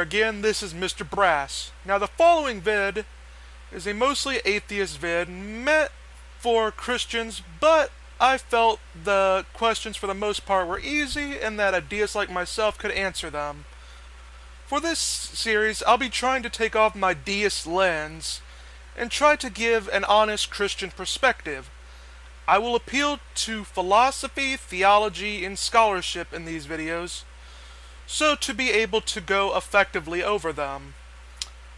there again, this is Mr. Brass. Now the following vid is a mostly atheist vid meant for Christians, but I felt the questions for the most part were easy and that a deist like myself could answer them. For this series, I'll be trying to take off my deist lens and try to give an honest Christian perspective. I will appeal to philosophy, theology, and scholarship in these videos, so to be able to go effectively over them.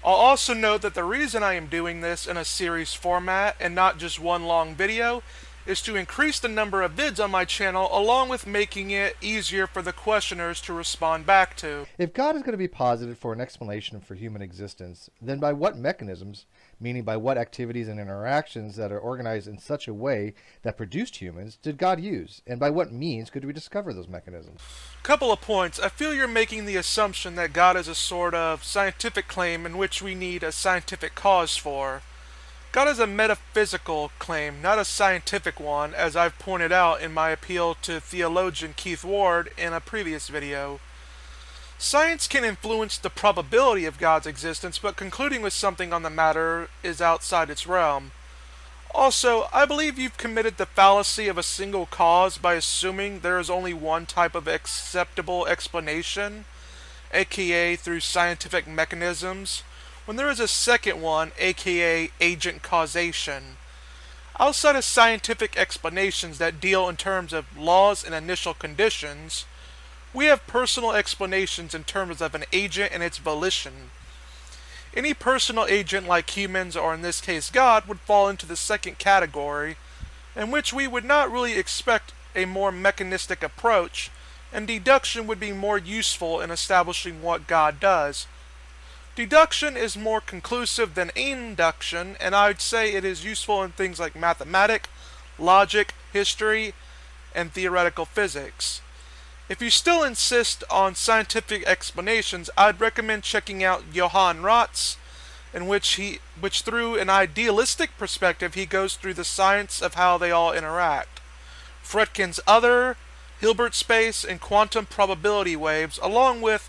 I'll also note that the reason I am doing this in a series format and not just one long video is to increase the number of vids on my channel, along with making it easier for the questioners to respond back to. If God is going to be posited for an explanation for human existence, then by what mechanisms, meaning by what activities and interactions that are organized in such a way that produced humans, did God use? And by what means could we discover those mechanisms? Couple of points. I feel you're making the assumption that God is a sort of scientific claim in which we need a scientific cause for. God is a metaphysical claim, not a scientific one, as I've pointed out in my appeal to theologian Keith Ward in a previous video. Science can influence the probability of God's existence, but concluding with something on the matter is outside its realm. Also, I believe you've committed the fallacy of a single cause by assuming there is only one type of acceptable explanation, aka through scientific mechanisms, when there is a second one, aka agent causation. Outside of scientific explanations that deal in terms of laws and initial conditions, we have personal explanations in terms of an agent and its volition. Any personal agent like humans, or in this case God, would fall into the second category, in which we would not really expect a more mechanistic approach, and deduction would be more useful in establishing what God does. Deduction is more conclusive than induction, and I'd say it is useful in things like mathematics, logic, history, and theoretical physics. If you still insist on scientific explanations, I'd recommend checking out Johann Roth's, in which through an idealistic perspective he goes through the science of how they all interact. Fredkin's other, Hilbert space, and quantum probability waves, along with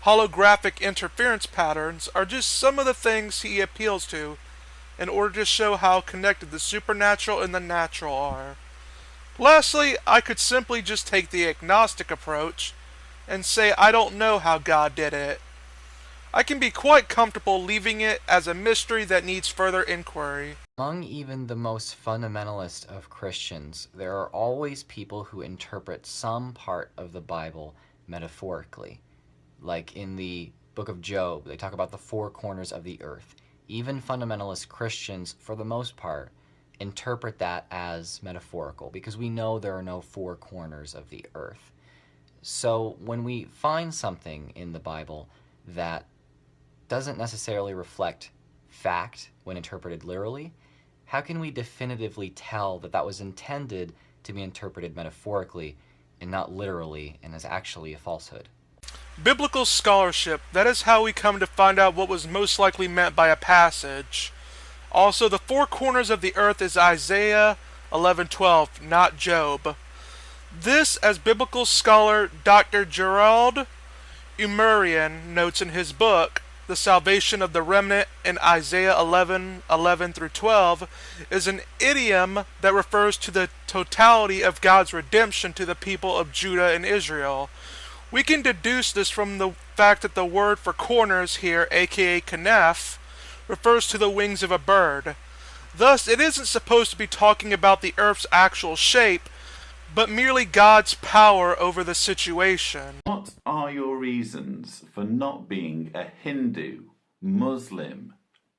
holographic interference patterns, are just some of the things he appeals to in order to show how connected the supernatural and the natural are. Lastly, I could simply just take the agnostic approach and say I don't know how God did it. I can be quite comfortable leaving it as a mystery that needs further inquiry. Among even the most fundamentalist of Christians, there are always people who interpret some part of the Bible metaphorically. Like in the book of Job, they talk about the four corners of the earth. Even fundamentalist Christians, for the most part, interpret that as metaphorical, because we know there are no four corners of the earth. So when we find something in the Bible that doesn't necessarily reflect fact when interpreted literally, how can we definitively tell that that was intended to be interpreted metaphorically and not literally and is actually a falsehood? Biblical scholarship, that is how we come to find out what was most likely meant by a passage. Also, the four corners of the earth is Isaiah 11:12, not Job. This, as biblical scholar Dr. Gerald Umarian notes in his book, The Salvation of the Remnant in Isaiah 11:11 through 12, is an idiom that refers to the totality of God's redemption to the people of Judah and Israel. We can deduce this from the fact that the word for corners here, aka kanef, refers to the wings of a bird. Thus, it isn't supposed to be talking about the earth's actual shape, but merely God's power over the situation. What are your reasons for not being a Hindu, Muslim,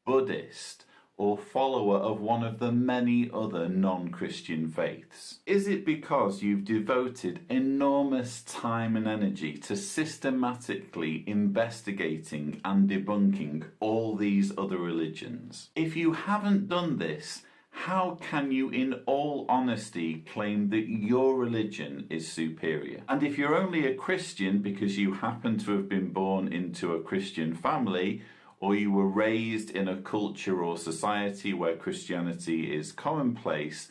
Buddhist, or follower of one of the many other non-Christian faiths? Is it because you've devoted enormous time and energy to systematically investigating and debunking all these other religions? If you haven't done this, how can you in all honesty claim that your religion is superior? And if you're only a Christian because you happen to have been born into a Christian family, or you were raised in a culture or society where Christianity is commonplace,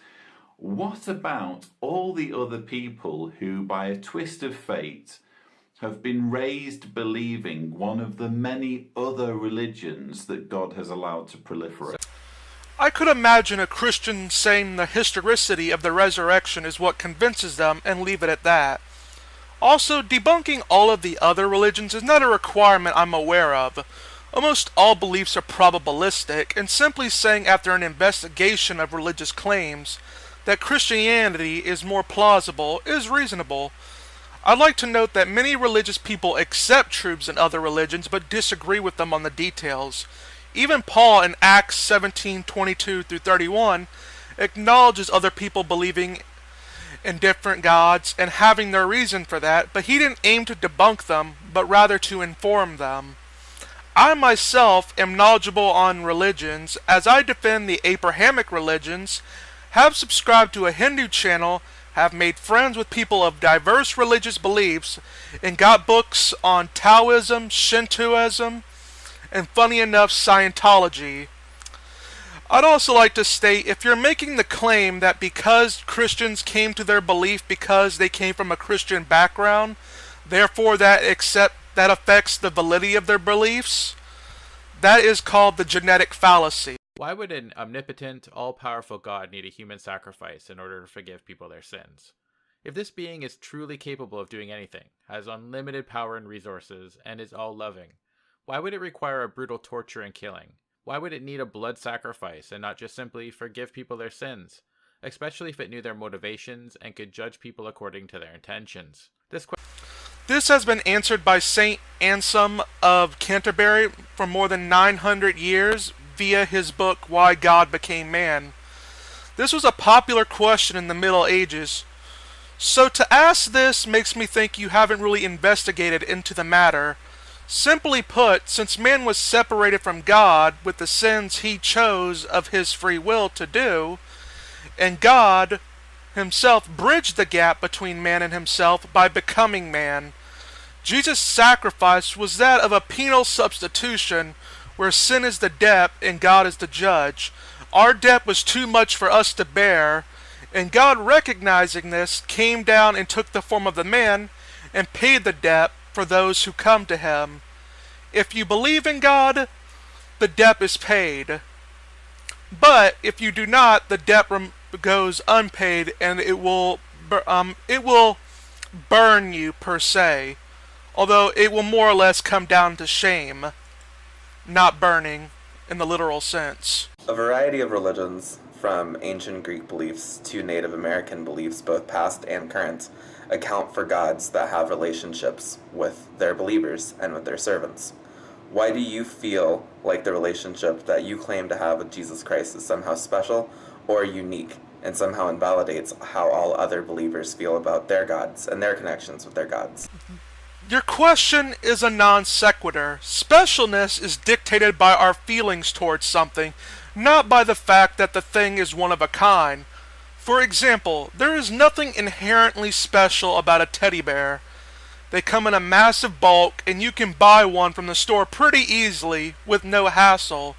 what about all the other people who, by a twist of fate, have been raised believing one of the many other religions that God has allowed to proliferate. I could imagine a Christian saying the historicity of the resurrection is what convinces them and leave it at that. Also, debunking all of the other religions is not a requirement I'm aware of. Almost all beliefs are probabilistic, and simply saying after an investigation of religious claims that Christianity is more plausible is reasonable. I'd like to note that many religious people accept truths in other religions but disagree with them on the details. Even Paul in Acts 17:22-31 acknowledges other people believing in different gods and having their reason for that, but he didn't aim to debunk them, but rather to inform them. I myself am knowledgeable on religions, as I defend the Abrahamic religions, have subscribed to a Hindu channel, have made friends with people of diverse religious beliefs, and got books on Taoism, Shintoism, and funny enough, Scientology. I'd also like to state, if you're making the claim that because Christians came to their belief because they came from a Christian background, therefore that affects the validity of their beliefs, that is called the genetic fallacy. Why would an omnipotent, all-powerful God need a human sacrifice in order to forgive people their sins? If this being is truly capable of doing anything, has unlimited power and resources, and is all-loving, why would it require a brutal torture and killing? Why would it need a blood sacrifice and not just simply forgive people their sins, especially if it knew their motivations and could judge people according to their intentions? This has been answered by Saint Anselm of Canterbury for more than 900 years via his book Why God Became Man. This was a popular question in the Middle Ages. So to ask this makes me think you haven't really investigated into the matter. Simply put, since man was separated from God with the sins he chose of his free will to do, and God himself bridged the gap between man and himself by becoming man, Jesus' sacrifice was that of a penal substitution where sin is the debt and God is the judge. Our debt was too much for us to bear, and God, recognizing this, came down and took the form of the man and paid the debt for those who come to him. If you believe in God, the debt is paid. But if you do not, the debt goes unpaid, and it will burn you per se. Although it will more or less come down to shame, not burning in the literal sense. A variety of religions, from ancient Greek beliefs to Native American beliefs, both past and current, account for gods that have relationships with their believers and with their servants. Why do you feel like the relationship that you claim to have with Jesus Christ is somehow special or unique and somehow invalidates how all other believers feel about their gods and their connections with their gods? Your question is a non sequitur. Specialness is dictated by our feelings towards something, not by the fact that the thing is one of a kind. For example, there is nothing inherently special about a teddy bear. They come in a massive bulk, and you can buy one from the store pretty easily with no hassle.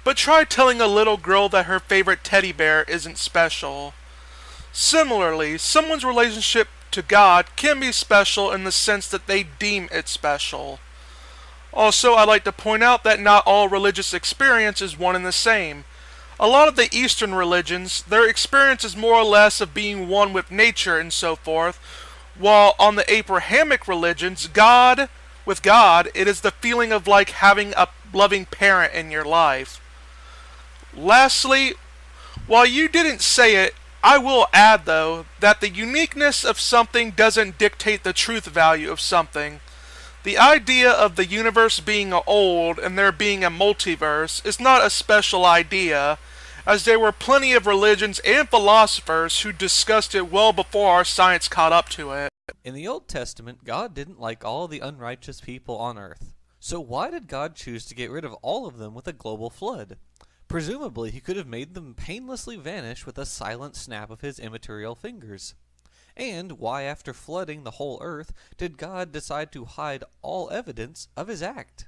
But try telling a little girl that her favorite teddy bear isn't special. Similarly, someone's relationship to God can be special in the sense that they deem it special. Also, I'd like to point out that not all religious experience is one and the same. A lot of the Eastern religions, their experience is more or less of being one with nature and so forth, while on the Abrahamic religions, with God, it is the feeling of like having a loving parent in your life. Lastly, while you didn't say it, I will add, though, that the uniqueness of something doesn't dictate the truth value of something. The idea of the universe being old and there being a multiverse is not a special idea, as there were plenty of religions and philosophers who discussed it well before our science caught up to it. In the Old Testament, God didn't like all the unrighteous people on earth. So why did God choose to get rid of all of them with a global flood? Presumably, he could have made them painlessly vanish with a silent snap of his immaterial fingers. And why, after flooding the whole earth, did God decide to hide all evidence of his act?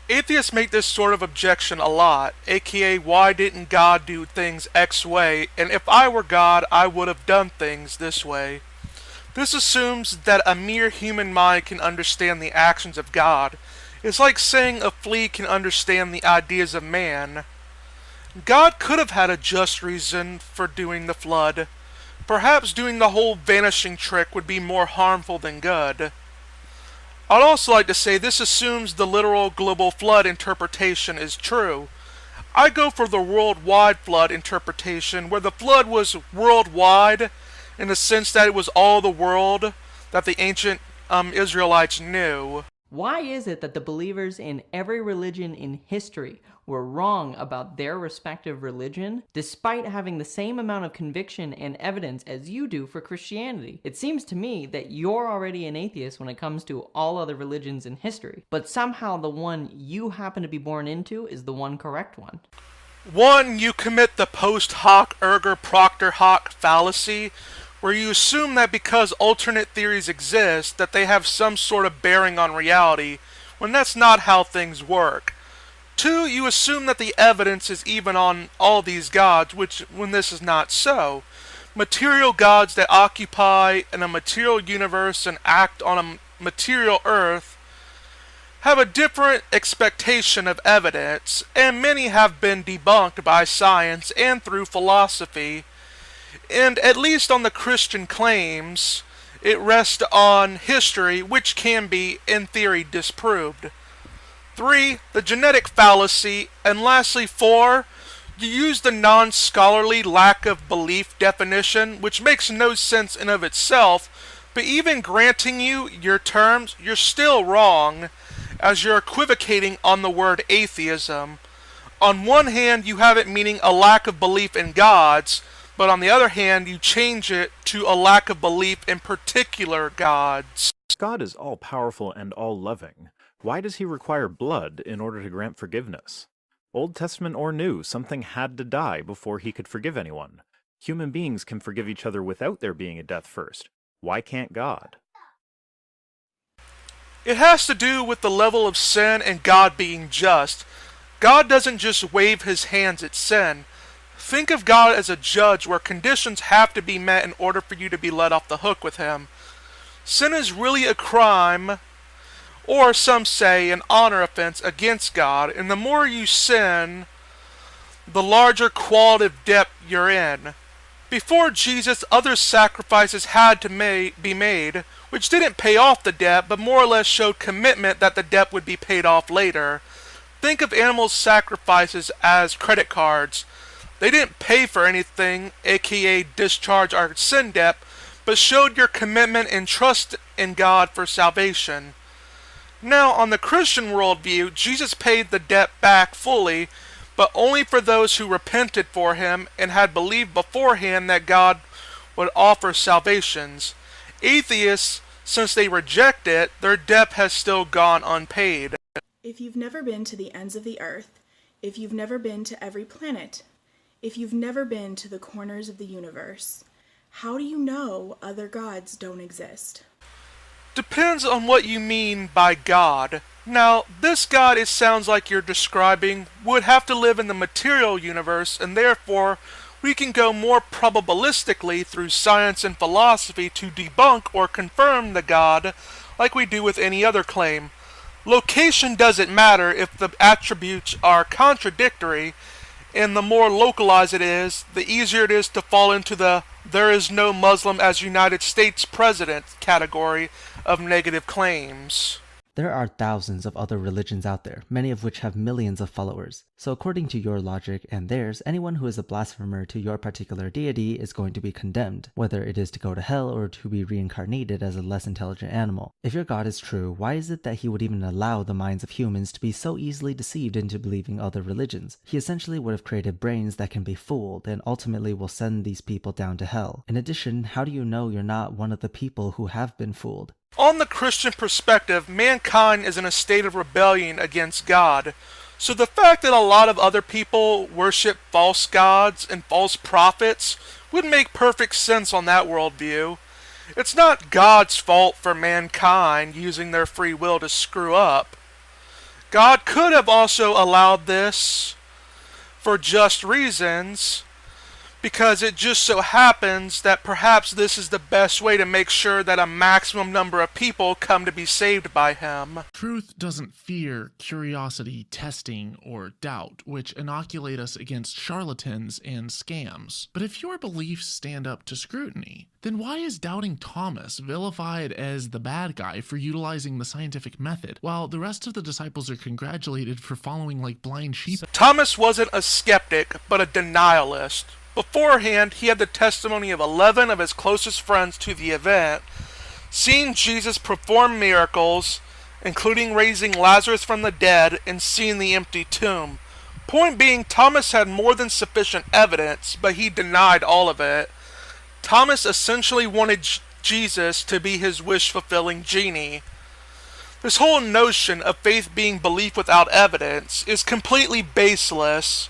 Atheists make this sort of objection a lot, aka why didn't God do things X way, and if I were God, I would have done things this way. This assumes that a mere human mind can understand the actions of God. It's like saying a flea can understand the ideas of man. God could have had a just reason for doing the flood. Perhaps doing the whole vanishing trick would be more harmful than good. I'd also like to say this assumes the literal global flood interpretation is true. I go for the worldwide flood interpretation, where the flood was worldwide in the sense that it was all the world that the ancient Israelites knew. Why is it that the believers in every religion in history were wrong about their respective religion, despite having the same amount of conviction and evidence as you do for Christianity? It seems to me that you're already an atheist when it comes to all other religions in history, but somehow the one you happen to be born into is the one correct one. One, you commit the post hoc ergo propter hoc fallacy, where you assume that because alternate theories exist, that they have some sort of bearing on reality, when that's not how things work. Two, you assume that the evidence is even on all these gods, when this is not so. Material gods that occupy in a material universe and act on a material earth have a different expectation of evidence, and many have been debunked by science and through philosophy. And at least on the Christian claims, it rests on history, which can be, in theory, disproved. 3. The genetic fallacy. And lastly, 4. You use the non-scholarly lack of belief definition, which makes no sense in of itself, but even granting you your terms, you're still wrong, as you're equivocating on the word atheism. On one hand, you have it meaning a lack of belief in gods, but on the other hand, you change it to a lack of belief in particular gods. God is all-powerful and all-loving. Why does he require blood in order to grant forgiveness? Old Testament or New, something had to die before he could forgive anyone. Human beings can forgive each other without there being a death first. Why can't God? It has to do with the level of sin and God being just. God doesn't just wave his hands at sin. Think of God as a judge where conditions have to be met in order for you to be let off the hook with him. Sin is really a crime, or some say an honor offense against God, and the more you sin, the larger qualitative depth you're in. Before Jesus, other sacrifices had to be made, which didn't pay off the debt, but more or less showed commitment that the debt would be paid off later. Think of animal sacrifices as credit cards. They didn't pay for anything, aka discharge our sin debt, but showed your commitment and trust in God for salvation. Now, on the Christian worldview, Jesus paid the debt back fully, but only for those who repented for him and had believed beforehand that God would offer salvations. Atheists, since they reject it, their debt has still gone unpaid. If you've never been to the ends of the earth, if you've never been to every planet, if you've never been to the corners of the universe, how do you know other gods don't exist? Depends on what you mean by God. Now, this God it sounds like you're describing would have to live in the material universe, and therefore we can go more probabilistically through science and philosophy to debunk or confirm the God like we do with any other claim. Location doesn't matter if the attributes are contradictory, and the more localized it is, the easier it is to fall into the "there is no Muslim as United States President" category of negative claims. There are thousands of other religions out there, many of which have millions of followers. So according to your logic and theirs, anyone who is a blasphemer to your particular deity is going to be condemned, whether it is to go to hell or to be reincarnated as a less intelligent animal. If your God is true, why is it that he would even allow the minds of humans to be so easily deceived into believing other religions? He essentially would have created brains that can be fooled and ultimately will send these people down to hell. In addition, how do you know you're not one of the people who have been fooled? On the Christian perspective, mankind is in a state of rebellion against God. So the fact that a lot of other people worship false gods and false prophets would make perfect sense on that worldview. It's not God's fault for mankind using their free will to screw up. God could have also allowed this for just reasons, because it just so happens that perhaps this is the best way to make sure that a maximum number of people come to be saved by him. Truth doesn't fear curiosity, testing, or doubt, which inoculate us against charlatans and scams. But if your beliefs stand up to scrutiny, then why is doubting Thomas vilified as the bad guy for utilizing the scientific method, while the rest of the disciples are congratulated for following like blind sheep? Thomas wasn't a skeptic, but a denialist. Beforehand, he had the testimony of 11 of his closest friends to the event, seeing Jesus perform miracles, including raising Lazarus from the dead and seeing the empty tomb. Point being, Thomas had more than sufficient evidence, but he denied all of it. Thomas essentially wanted Jesus to be his wish-fulfilling genie. This whole notion of faith being belief without evidence is completely baseless.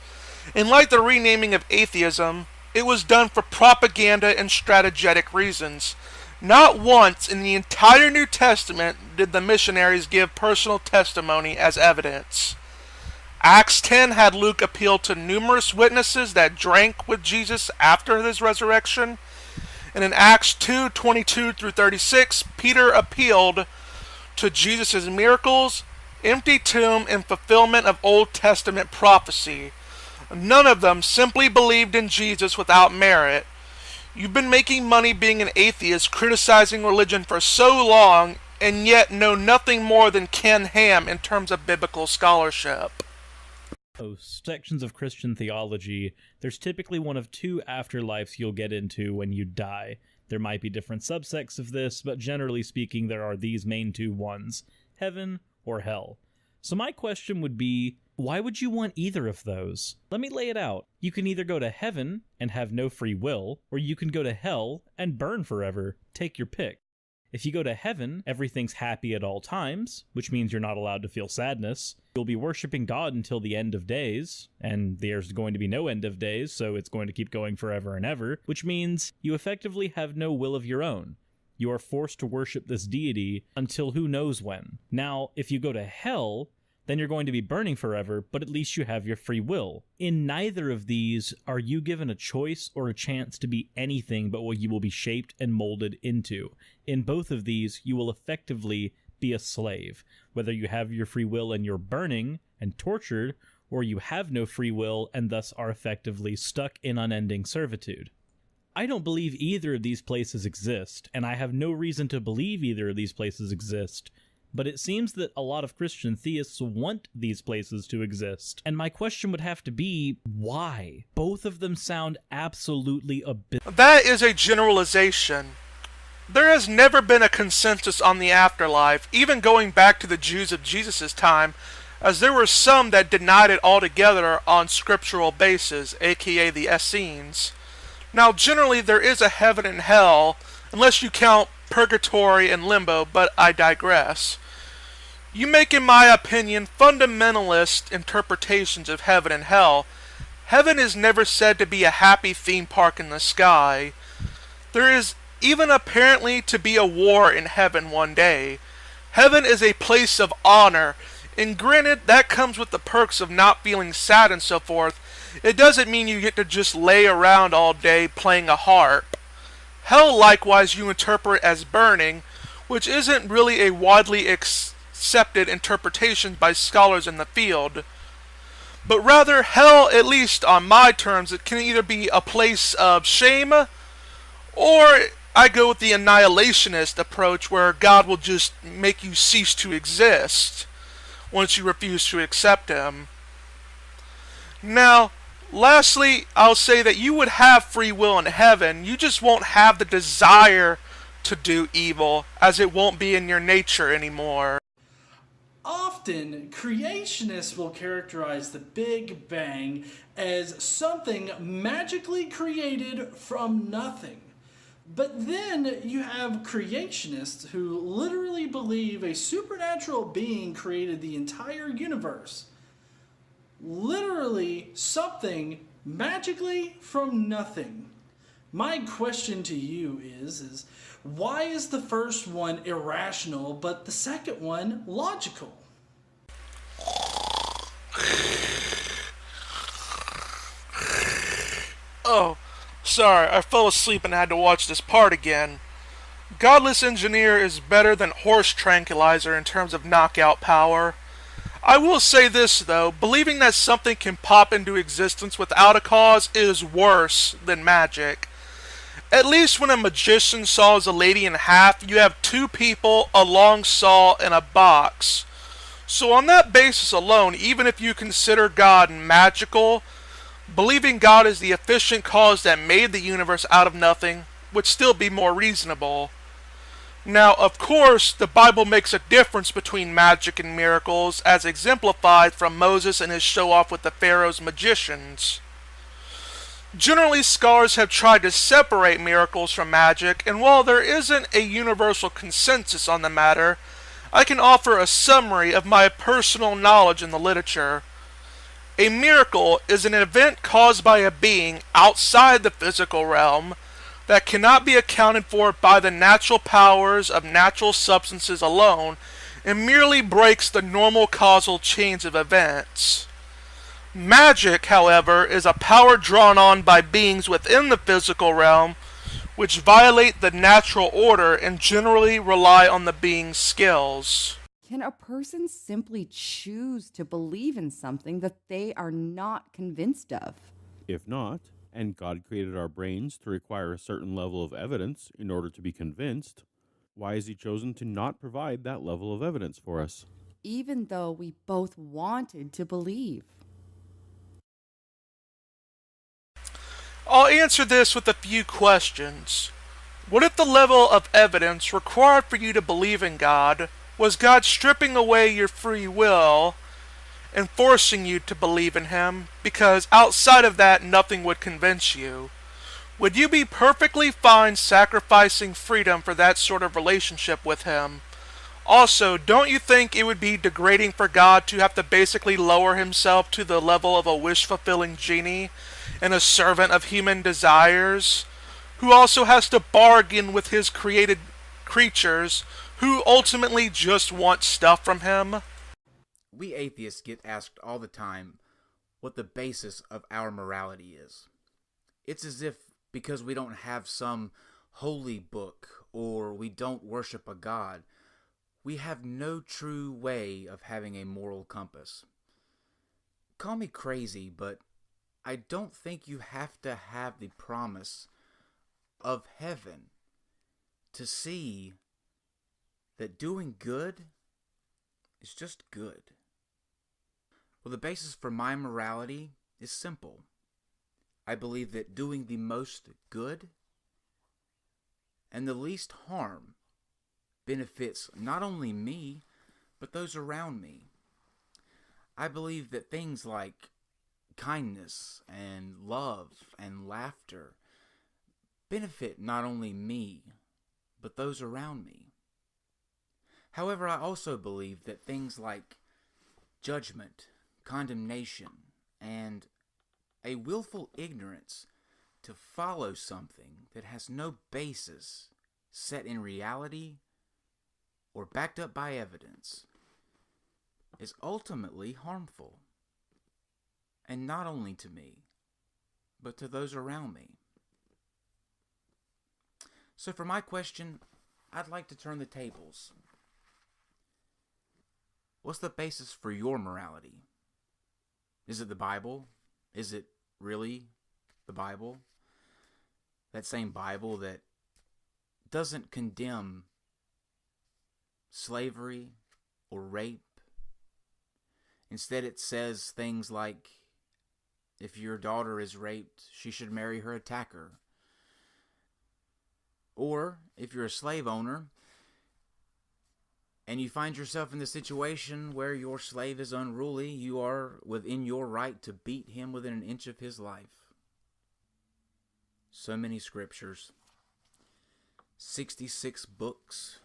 And like the renaming of atheism, it was done for propaganda and strategic reasons. Not once in the entire New Testament did the missionaries give personal testimony as evidence. Acts 10 had Luke appeal to numerous witnesses that drank with Jesus after his resurrection. And in Acts 2:22 through 36, Peter appealed to Jesus' miracles, empty tomb, and fulfillment of Old Testament prophecy. None of them simply believed in Jesus without merit. You've been making money being an atheist, criticizing religion for so long, and yet know nothing more than Ken Ham in terms of biblical scholarship. Sections of Christian theology, there's typically one of two afterlives you'll get into when you die. There might be different subsects of this, but generally speaking, there are these main two ones: heaven or hell. So my question would be, why would you want either of those? Let me lay it out. You can either go to heaven and have no free will, or you can go to hell and burn forever. Take your pick. If you go to heaven, everything's happy at all times, which means you're not allowed to feel sadness. You'll be worshiping God until the end of days, and there's going to be no end of days, so it's going to keep going forever and ever, which means you effectively have no will of your own. You are forced to worship this deity until who knows when. Now, if you go to hell, then you're going to be burning forever, but at least you have your free will. In neither of these are you given a choice or a chance to be anything but what you will be shaped and molded into. In both of these, you will effectively be a slave, whether you have your free will and you're burning and tortured, or you have no free will and thus are effectively stuck in unending servitude. I don't believe either of these places exist, and I have no reason to believe either of these places exist, but it seems that a lot of Christian theists want these places to exist. And my question would have to be, why? Both of them sound absolutely abysmal. That is a generalization. There has never been a consensus on the afterlife, even going back to the Jews of Jesus' time, as there were some that denied it altogether on scriptural basis, aka the Essenes. Now, generally there is a heaven and hell, unless you count purgatory and limbo, but I digress. You make, in my opinion, fundamentalist interpretations of heaven and hell. Heaven is never said to be a happy theme park in the sky. There is even apparently to be a war in heaven one day. Heaven is a place of honor, and granted, that comes with the perks of not feeling sad and so forth. It doesn't mean you get to just lay around all day playing a harp. Hell, likewise, you interpret as burning, which isn't really a widely accepted interpretation by scholars in the field. But rather, hell, at least on my terms, it can either be a place of shame, or I go with the annihilationist approach where God will just make you cease to exist once you refuse to accept Him. Now, lastly, I'll say that you would have free will in heaven, you just won't have the desire to do evil, as it won't be in your nature anymore. Often, creationists will characterize the Big Bang as something magically created from nothing. But then you have creationists who literally believe a supernatural being created the entire universe. Literally something magically from nothing. My question to you is why is the first one irrational but the second one logical? Oh, Sorry, I fell asleep and had to watch this part again. Godless Engineer is better than Horse Tranquilizer in terms of knockout power. I will say this, though, believing that something can pop into existence without a cause is worse than magic. At least when a magician saws a lady in half, you have two people, a long saw, and a box. So on that basis alone, even if you consider God magical, believing God is the efficient cause that made the universe out of nothing would still be more reasonable. Now, of course, the Bible makes a difference between magic and miracles, as exemplified from Moses and his show-off with the Pharaoh's magicians. Generally, scholars have tried to separate miracles from magic, and while there isn't a universal consensus on the matter, I can offer a summary of my personal knowledge in the literature. A miracle is an event caused by a being outside the physical realm that cannot be accounted for by the natural powers of natural substances alone and merely breaks the normal causal chains of events. Magic, however, is a power drawn on by beings within the physical realm which violate the natural order and generally rely on the being's skills. Can a person simply choose to believe in something that they are not convinced of? If not, and God created our brains to require a certain level of evidence in order to be convinced, why has He chosen to not provide that level of evidence for us? Even though we both wanted to believe. I'll answer this with a few questions. What if the level of evidence required for you to believe in God was God stripping away your free will and forcing you to believe in Him, because outside of that nothing would convince you? Would you be perfectly fine sacrificing freedom for that sort of relationship with Him? Also, don't you think it would be degrading for God to have to basically lower Himself to the level of a wish-fulfilling genie and a servant of human desires, who also has to bargain with His created creatures, who ultimately just want stuff from Him? We atheists get asked all the time what the basis of our morality is. It's as if because we don't have some holy book or we don't worship a god, we have no true way of having a moral compass. Call me crazy, but I don't think you have to have the promise of heaven to see that doing good is just good. Well, the basis for my morality is simple. I believe that doing the most good and the least harm benefits not only me, but those around me. I believe that things like kindness and love and laughter benefit not only me, but those around me. However, I also believe that things like judgment, condemnation, and a willful ignorance to follow something that has no basis set in reality or backed up by evidence is ultimately harmful. And not only to me, but to those around me. So for my question, I'd like to turn the tables. What's the basis for your morality? Is it the Bible? Is it really the Bible? That same Bible that doesn't condemn slavery or rape. Instead, it says things like, if your daughter is raped, she should marry her attacker. Or, if you're a slave owner, and you find yourself in the situation where your slave is unruly, you are within your right to beat him within an inch of his life. So many scriptures. 66 books.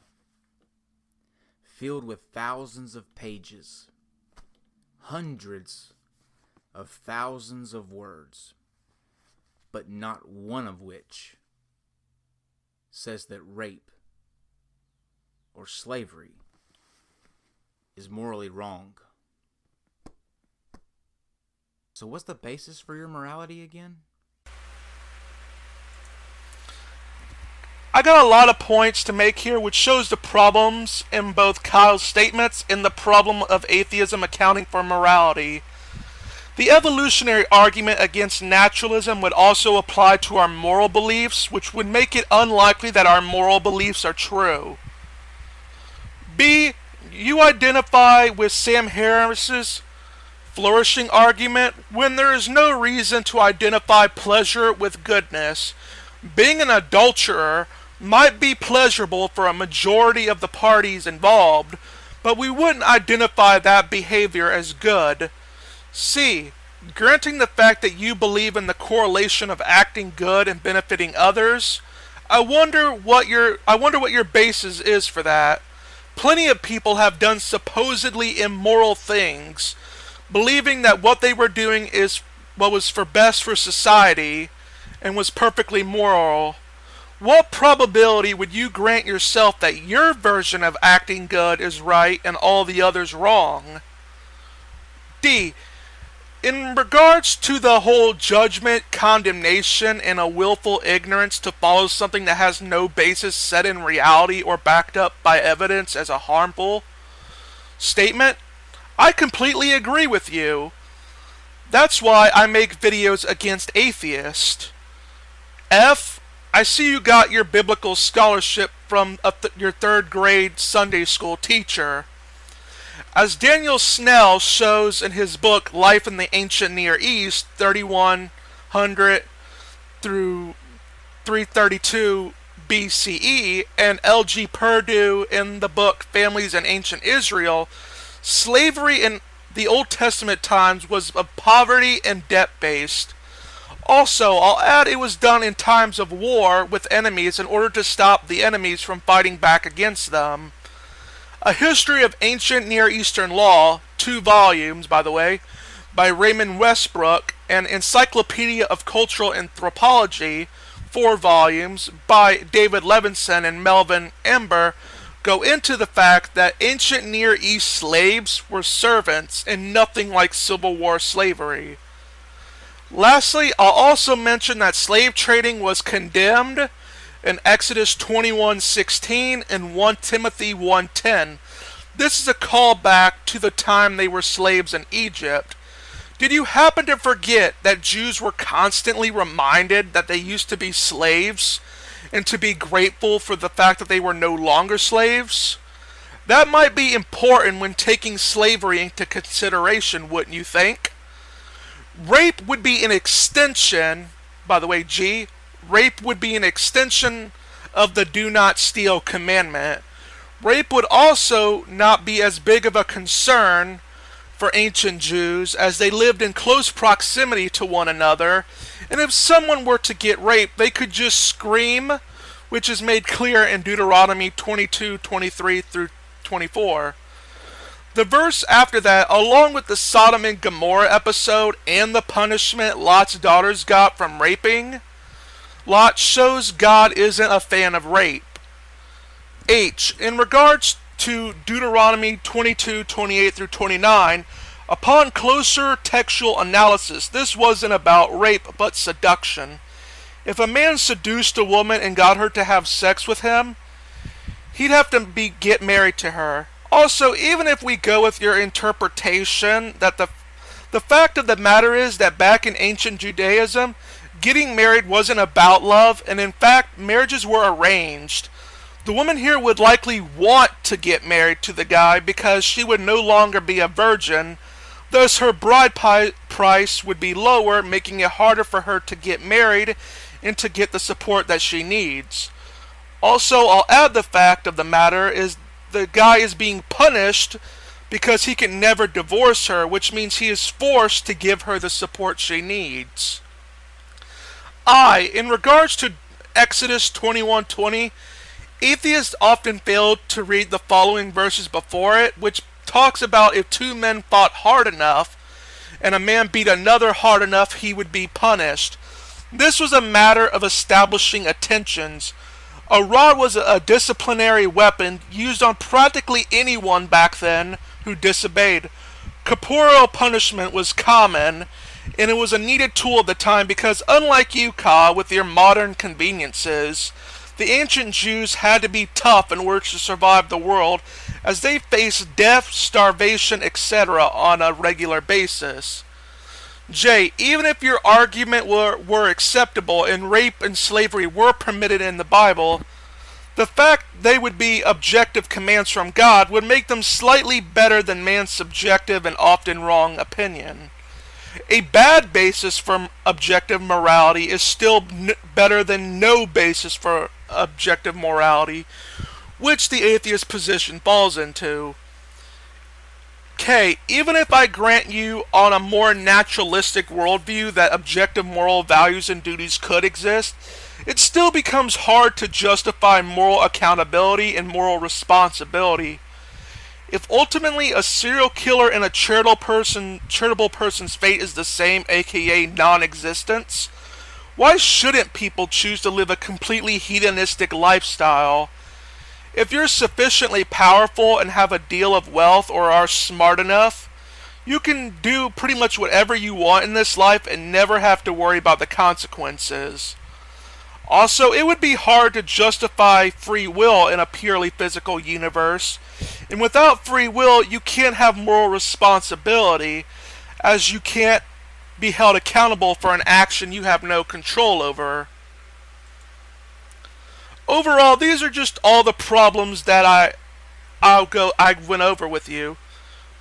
Filled with thousands of pages. Hundreds of thousands of words. But not one of which says that rape or slavery is morally wrong. So what's the basis for your morality again? I got a lot of points to make here, which shows the problems in both Kyle's statements and the problem of atheism accounting for morality. The evolutionary argument against naturalism would also apply to our moral beliefs, which would make it unlikely that our moral beliefs are true. B. You identify with Sam Harris's flourishing argument when there is no reason to identify pleasure with goodness. Being an adulterer might be pleasurable for a majority of the parties involved, but we wouldn't identify that behavior as good. C. Granting the fact that you believe in the correlation of acting good and benefiting others, I wonder what your basis is for that. Plenty of people have done supposedly immoral things, believing that what they were doing is what was for best for society and was perfectly moral. What probability would you grant yourself that your version of acting good is right and all the others wrong? D. In regards to the whole judgment, condemnation, and a willful ignorance to follow something that has no basis set in reality or backed up by evidence as a harmful statement, I completely agree with you. That's why I make videos against atheists. F. I see you got your biblical scholarship from your third grade Sunday school teacher. As Daniel Snell shows in his book Life in the Ancient Near East, 3100 through 332 BCE, and L.G. Purdue in the book Families in Ancient Israel, slavery in the Old Testament times was of poverty and debt-based. Also, I'll add it was done in times of war with enemies in order to stop the enemies from fighting back against them. A History of Ancient Near Eastern Law, 2 volumes, by the way, by Raymond Westbrook, and Encyclopedia of Cultural Anthropology, 4 volumes, by David Levinson and Melvin Ember, go into the fact that ancient Near East slaves were servants and nothing like Civil War slavery. Lastly, I'll also mention that slave trading was condemned in Exodus 21:16 and 1 Timothy 1:10. This is a callback to the time they were slaves in Egypt. Did you happen to forget that Jews were constantly reminded that they used to be slaves and to be grateful for the fact that they were no longer slaves? That might be important when taking slavery into consideration, wouldn't you think? Rape would be an extension, by the way, G, rape would be an extension of the do not steal commandment. Rape would also not be as big of a concern for ancient Jews as they lived in close proximity to one another, and if someone were to get raped, they could just scream, which is made clear in Deuteronomy 22:23 through 24. The verse after that, along with the Sodom and Gomorrah episode and the punishment Lot's daughters got from raping Lot, shows God isn't a fan of rape. H. In regards to Deuteronomy 22:28 through 29, upon closer textual analysis, this wasn't about rape but seduction. If a man seduced a woman and got her to have sex with him, he'd have to get married to her. Also, even if we go with your interpretation that the fact of the matter is that back in ancient Judaism, getting married wasn't about love, and in fact, marriages were arranged. The woman here would likely want to get married to the guy because she would no longer be a virgin, thus her bride price would be lower, making it harder for her to get married and to get the support that she needs. Also, I'll add the fact of the matter is the guy is being punished because he can never divorce her, which means he is forced to give her the support she needs. I. In regards to Exodus 21:20, atheists often fail to read the following verses before it, which talks about if 2 men fought hard enough and a man beat another hard enough, he would be punished. This was a matter of establishing attentions. A rod was a disciplinary weapon used on practically anyone back then who disobeyed. Corporeal punishment was common, and it was a needed tool at the time because unlike you, Ka, with your modern conveniences, The ancient Jews had to be tough in order to survive the world, as they faced death, starvation, etc. on a regular basis. J. Even if your argument were acceptable and rape and slavery were permitted in the Bible, the fact they would be objective commands from God would make them slightly better than man's subjective and often wrong opinion. A bad basis for objective morality is still better than no basis for objective morality, which the atheist position falls into. K. Even if I grant you on a more naturalistic worldview that objective moral values and duties could exist, it still becomes hard to justify moral accountability and moral responsibility. If ultimately a serial killer and a charitable person's fate is the same, aka non-existence, why shouldn't people choose to live a completely hedonistic lifestyle? If you're sufficiently powerful and have a deal of wealth or are smart enough, you can do pretty much whatever you want in this life and never have to worry about the consequences. Also, it would be hard to justify free will in a purely physical universe, and without free will, you can't have moral responsibility, as you can't be held accountable for an action you have no control over. Overall, these are just all the problems that I went over with you.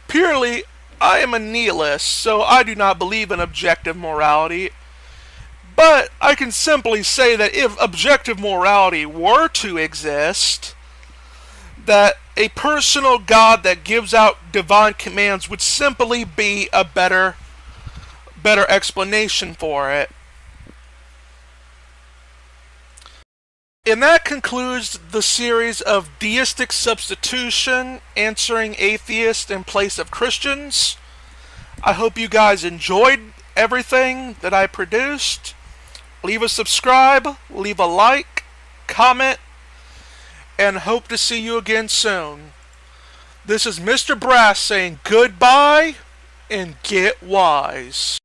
Purely, I am a nihilist, so I do not believe in objective morality. But I can simply say that if objective morality were to exist, that a personal God that gives out divine commands would simply be a better explanation for it. And that concludes the series of Deistic Substitution, answering atheists in place of Christians. I hope you guys enjoyed everything that I produced. Leave a subscribe, leave a like, comment, and hope to see you again soon. This is Mr. Brass saying goodbye and get wise.